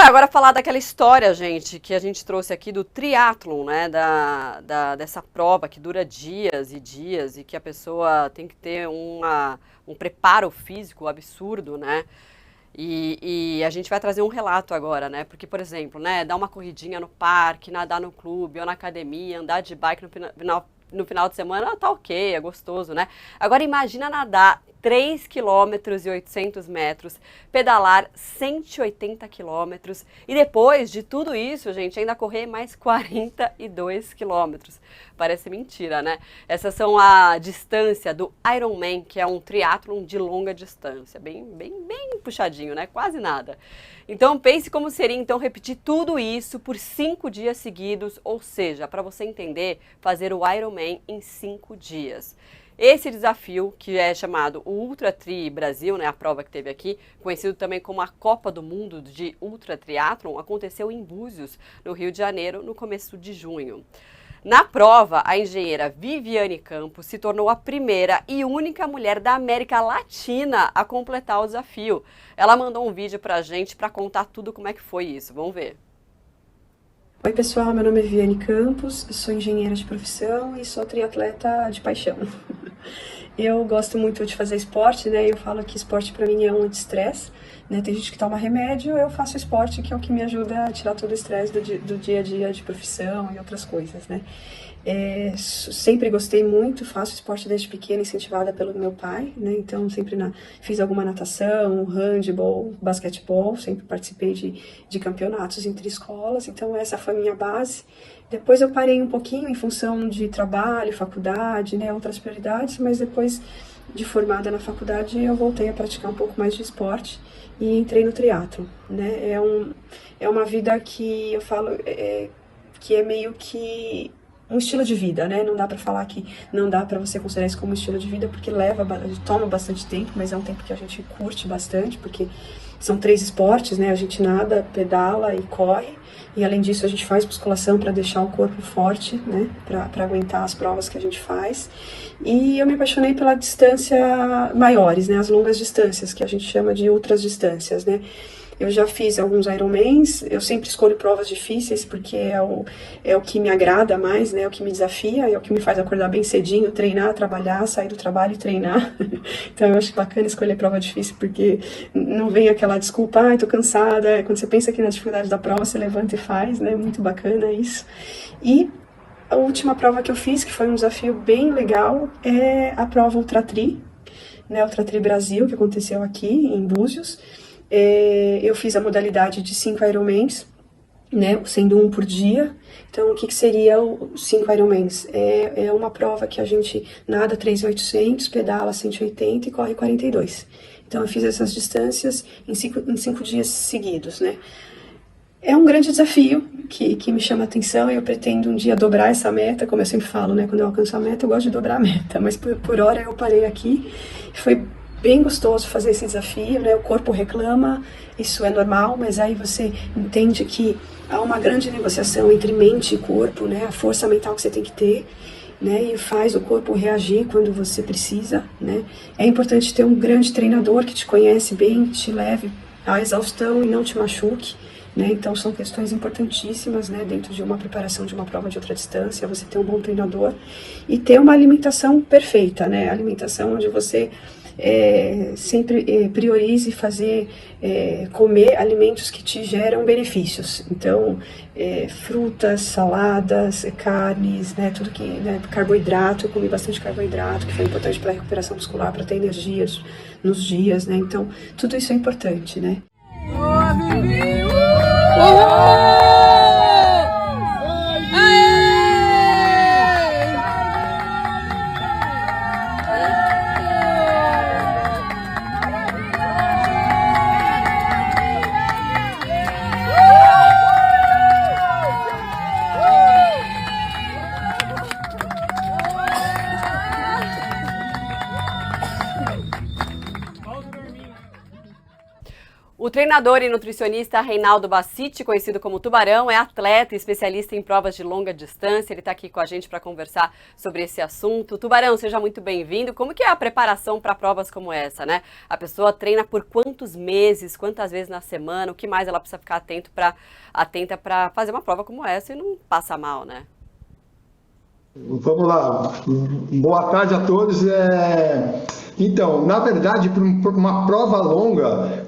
agora falar daquela história, gente, que a gente trouxe aqui do triatlon, né? Dessa prova que dura dias e dias e que a pessoa tem que ter um preparo físico absurdo, né? E a gente vai trazer um relato agora, né? Porque, por exemplo, né, dar uma corridinha no parque, nadar no clube ou na academia, andar de bike no final de semana, tá ok, é gostoso, né? Agora imagina nadar 3 quilômetros e 800 metros, pedalar 180 quilômetros e depois de tudo isso, gente, ainda correr mais 42 quilômetros. Parece mentira, né? Essas são a distância do Ironman, que é um triatlon de longa distância, bem puxadinho, né? Quase nada. Então pense como seria então repetir tudo isso por 5 dias seguidos, ou seja, para você entender, fazer o Ironman em 5 dias. Esse desafio, que é chamado o Ultra Tri Brasil, né, a prova que teve aqui, conhecido também como a Copa do Mundo de Ultra Triatlon, aconteceu em Búzios, no Rio de Janeiro, no começo de junho. Na prova, a engenheira Viviane Campos se tornou a primeira e única mulher da América Latina a completar o desafio. Ela mandou um vídeo pra gente para contar tudo como é que foi isso. Vamos ver. Oi pessoal, meu nome é Viviane Campos, eu sou engenheira de profissão e sou triatleta de paixão. Eu gosto muito de fazer esporte, né? Eu falo que esporte para mim é um anti-estresse, né? Tem gente que toma remédio, eu faço esporte que é o que me ajuda a tirar todo o estresse do dia a dia de profissão e outras coisas, né? Sempre gostei muito, faço esporte desde pequena, incentivada pelo meu pai, né? Então sempre fiz alguma natação, handebol, basquetebol, sempre participei de campeonatos entre escolas, então essa foi a minha base. Depois eu parei um pouquinho em função de trabalho, faculdade, né, outras prioridades, mas depois de formada na faculdade eu voltei a praticar um pouco mais de esporte e entrei no triatlo, né? É uma vida que eu falo que é meio que um estilo de vida, né? Não dá pra falar que não dá pra você considerar isso como um estilo de vida, porque toma bastante tempo, mas é um tempo que a gente curte bastante, porque são 3 esportes, né? A gente nada, pedala e corre, e além disso a gente faz musculação para deixar o corpo forte, né? Para aguentar as provas que a gente faz. E eu me apaixonei pela distância maiores, né? As longas distâncias, que a gente chama de ultras distâncias, né? Eu já fiz alguns Ironmans, eu sempre escolho provas difíceis porque é o que me agrada mais, né? É o que me desafia, é o que me faz acordar bem cedinho, treinar, trabalhar, sair do trabalho e treinar. Então eu acho bacana escolher prova difícil porque não vem aquela desculpa, ai, tô cansada. Quando você pensa aqui na dificuldade da prova, você levanta e faz, né? Muito bacana isso. E a última prova que eu fiz, que foi um desafio bem legal, é a prova Ultra Tri, né? Ultra Tri Brasil, que aconteceu aqui em Búzios. Eu fiz a modalidade de 5 Ironmans, né, sendo um por dia. Então, o que seria os 5 Ironmans? É uma prova que a gente nada 3.800, pedala 180 e corre 42. Então, eu fiz essas distâncias em 5 dias seguidos, né. É um grande desafio que me chama a atenção e eu pretendo um dia dobrar essa meta, como eu sempre falo, né, quando eu alcanço a meta, eu gosto de dobrar a meta, mas por hora eu parei aqui. Foi bem gostoso fazer esse desafio, né? O corpo reclama, isso é normal, mas aí você entende que há uma grande negociação entre mente e corpo, né? A força mental que você tem que ter, né? E faz o corpo reagir quando você precisa, né? É importante ter um grande treinador que te conhece bem, que te leve à exaustão e não te machuque, né? Então são questões importantíssimas, né? Dentro de uma preparação de uma prova de outra distância, você ter um bom treinador e ter uma alimentação perfeita, né? Alimentação onde você sempre priorize comer alimentos que te geram benefícios. Então, frutas, saladas, carnes, né, tudo que, né, carboidrato, eu comi bastante carboidrato, que foi importante para a recuperação muscular, para ter energia nos dias, né, então tudo isso é importante, né. O treinador e nutricionista Reinaldo Bassiti, conhecido como Tubarão, é atleta e especialista em provas de longa distância. Ele está aqui com a gente para conversar sobre esse assunto. Tubarão, seja muito bem-vindo. Como que é a preparação para provas como essa, né? A pessoa treina por quantos meses, quantas vezes na semana? O que mais ela precisa ficar atenta para fazer uma prova como essa e não passar mal, né? Vamos lá, boa tarde a todos. Então, na verdade, para uma prova longa,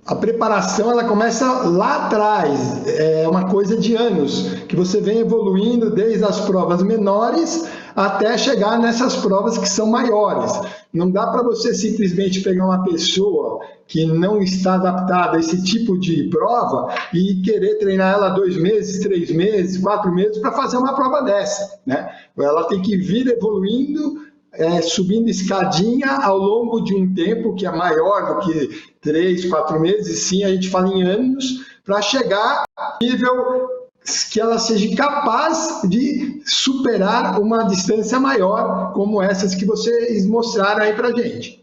a preparação ela começa lá atrás, é uma coisa de anos, que você vem evoluindo desde as provas menores até chegar nessas provas que são maiores. Não dá para você simplesmente pegar uma pessoa que não está adaptada a esse tipo de prova e querer treinar ela 2 meses, 3 meses, 4 meses para fazer uma prova dessa, né? Ela tem que vir evoluindo, subindo escadinha ao longo de um tempo que é maior do que 3, 4 meses, sim, a gente fala em anos, para chegar a nível que ela seja capaz de superar uma distância maior, como essas que vocês mostraram aí pra gente.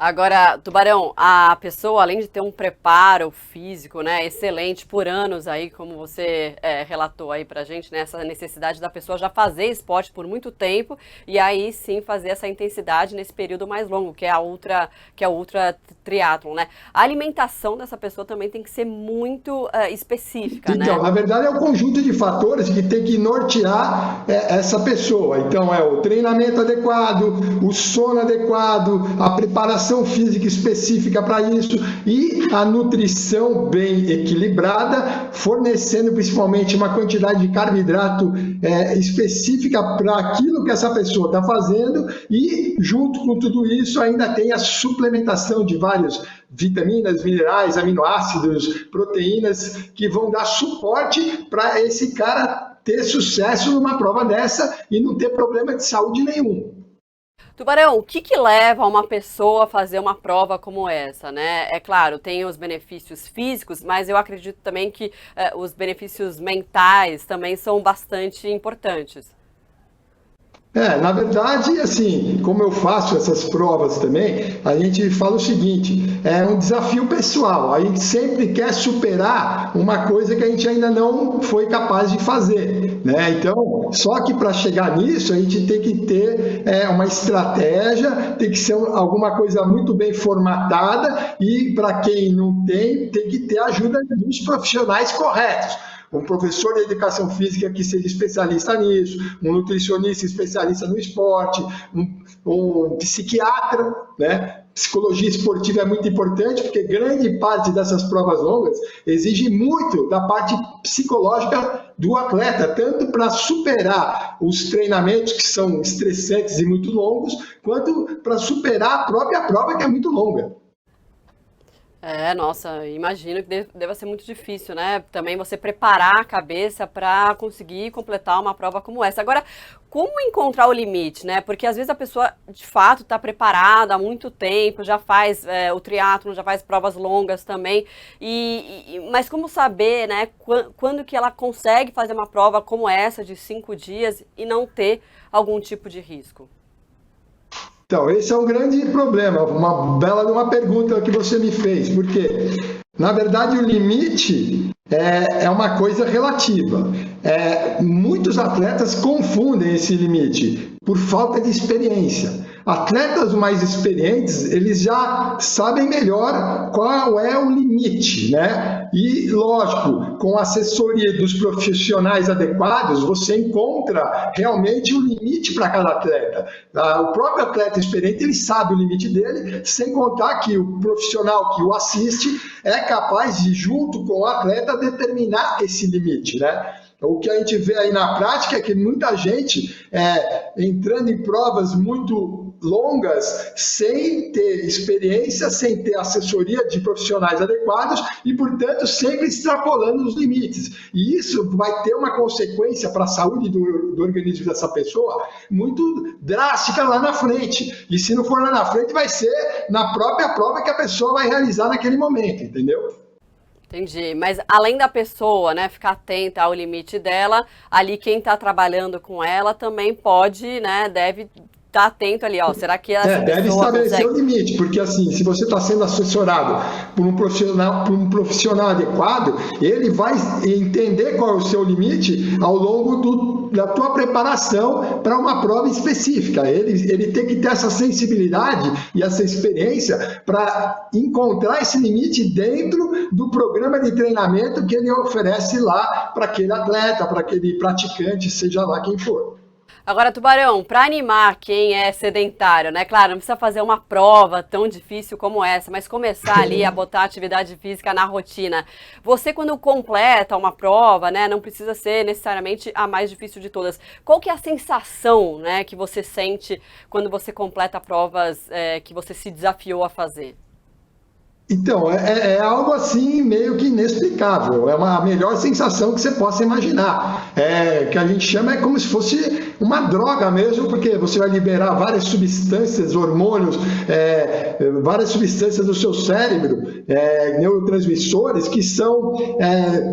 Agora, Tubarão, a pessoa, além de ter um preparo físico, né, excelente por anos aí, como você relatou aí pra gente, né, essa necessidade da pessoa já fazer esporte por muito tempo e aí sim fazer essa intensidade nesse período mais longo, que é a ultra triatlon, né? A alimentação dessa pessoa também tem que ser muito específica, né? Então, na verdade, é um conjunto de fatores que tem que nortear essa pessoa. Então, é o treinamento adequado, o sono adequado, a preparação física específica para isso e a nutrição bem equilibrada, fornecendo principalmente uma quantidade de carboidrato específica para aquilo que essa pessoa está fazendo e, junto com tudo isso, ainda tem a suplementação de várias vitaminas, minerais, aminoácidos, proteínas que vão dar suporte para esse cara ter sucesso numa prova dessa e não ter problema de saúde nenhum. Tubarão, o que leva uma pessoa a fazer uma prova como essa, né? É claro, tem os benefícios físicos, mas eu acredito também que os benefícios mentais também são bastante importantes. Na verdade, assim, como eu faço essas provas também, a gente fala o seguinte, é um desafio pessoal, a gente sempre quer superar uma coisa que a gente ainda não foi capaz de fazer, né? Então, só que para chegar nisso, a gente tem que ter uma estratégia, tem que ser alguma coisa muito bem formatada e para quem não tem que ter a ajuda dos profissionais corretos. Um professor de educação física que seja especialista nisso, um nutricionista especialista no esporte, um psiquiatra, né? Psicologia esportiva é muito importante, porque grande parte dessas provas longas exige muito da parte psicológica do atleta, tanto para superar os treinamentos que são estressantes e muito longos, quanto para superar a própria prova que é muito longa. Nossa, imagino que deva ser muito difícil, né? Também você preparar a cabeça para conseguir completar uma prova como essa. Agora, como encontrar o limite, né? Porque às vezes a pessoa, de fato, está preparada há muito tempo, já faz o triatlon, já faz provas longas também, mas como saber, né, quando que ela consegue fazer uma prova como essa de 5 dias e não ter algum tipo de risco? Então, esse é um grande problema, uma bela pergunta que você me fez, porque, na verdade, o limite é uma coisa relativa. Muitos atletas confundem esse limite por falta de experiência. Atletas mais experientes, eles já sabem melhor qual é o limite, né? E, lógico, com a assessoria dos profissionais adequados, você encontra realmente o limite para cada atleta. O próprio atleta experiente, ele sabe o limite dele, sem contar que o profissional que o assiste é capaz de, junto com o atleta, determinar esse limite, né? O que a gente vê aí na prática é que muita gente entrando em provas muito longas sem ter experiência, sem ter assessoria de profissionais adequados e, portanto, sempre extrapolando os limites. E isso vai ter uma consequência para a saúde do organismo dessa pessoa muito drástica lá na frente. E se não for lá na frente, vai ser na própria prova que a pessoa vai realizar naquele momento, entendeu? Entendi, mas além da pessoa, né, ficar atenta ao limite dela, ali quem está trabalhando com ela também pode, né, deve tá atento ali, ó, será que essa Deve pessoa estabelecer consegue... o limite, porque assim, se você está sendo assessorado por um profissional adequado, ele vai entender qual é o seu limite ao longo da tua preparação para uma prova específica. Ele tem que ter essa sensibilidade e essa experiência para encontrar esse limite dentro do programa de treinamento que ele oferece lá para aquele atleta, para aquele praticante, seja lá quem for. Agora, Tubarão, para animar quem é sedentário, né? Claro, não precisa fazer uma prova tão difícil como essa, mas começar ali a botar atividade física na rotina. Você, quando completa uma prova, né? Não precisa ser necessariamente a mais difícil de todas. Qual que é a sensação, né, que você sente quando você completa provas que você se desafiou a fazer? Então, é algo assim meio que inexplicável, é a melhor sensação que você possa imaginar, que a gente chama como se fosse uma droga mesmo, porque você vai liberar várias substâncias, hormônios, várias substâncias do seu cérebro, neurotransmissores, que são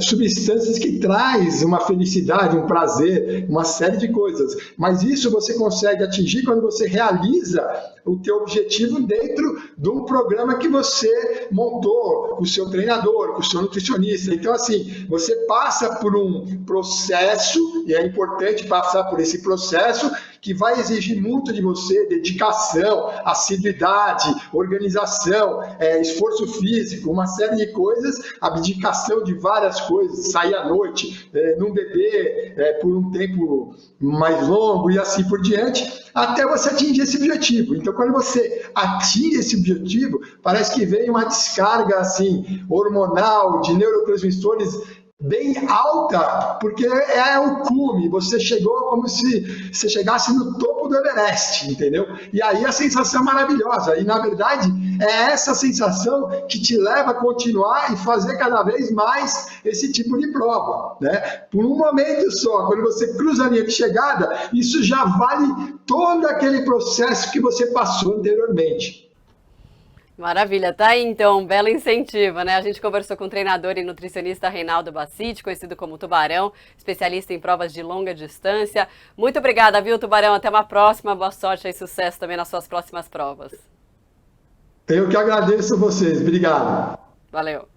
substâncias que trazem uma felicidade, um prazer, uma série de coisas, mas isso você consegue atingir quando você realiza o teu objetivo dentro de um programa que você montou com o seu treinador, com o seu nutricionista. Então, assim, você passa por um processo, e é importante passar por esse processo, que vai exigir muito de você, dedicação, assiduidade, organização, esforço físico, uma série de coisas, abdicação de várias coisas, sair à noite, não beber por um tempo mais longo e assim por diante, até você atingir esse objetivo. Então, quando você atinge esse objetivo, parece que vem uma descarga assim, hormonal, de neurotransmissores bem alta, porque é o cume, você chegou como se você chegasse no topo do Everest, entendeu? E aí a sensação é maravilhosa, e na verdade é essa sensação que te leva a continuar e fazer cada vez mais esse tipo de prova, né? Por um momento só, quando você cruza a linha de chegada, isso já vale todo aquele processo que você passou anteriormente. Maravilha, tá aí então, um belo incentivo, né? A gente conversou com o treinador e nutricionista Reinaldo Bassiti, conhecido como Tubarão, especialista em provas de longa distância. Muito obrigada, viu, Tubarão? Até uma próxima, boa sorte e sucesso também nas suas próximas provas. Eu que agradeço a vocês, obrigado. Valeu.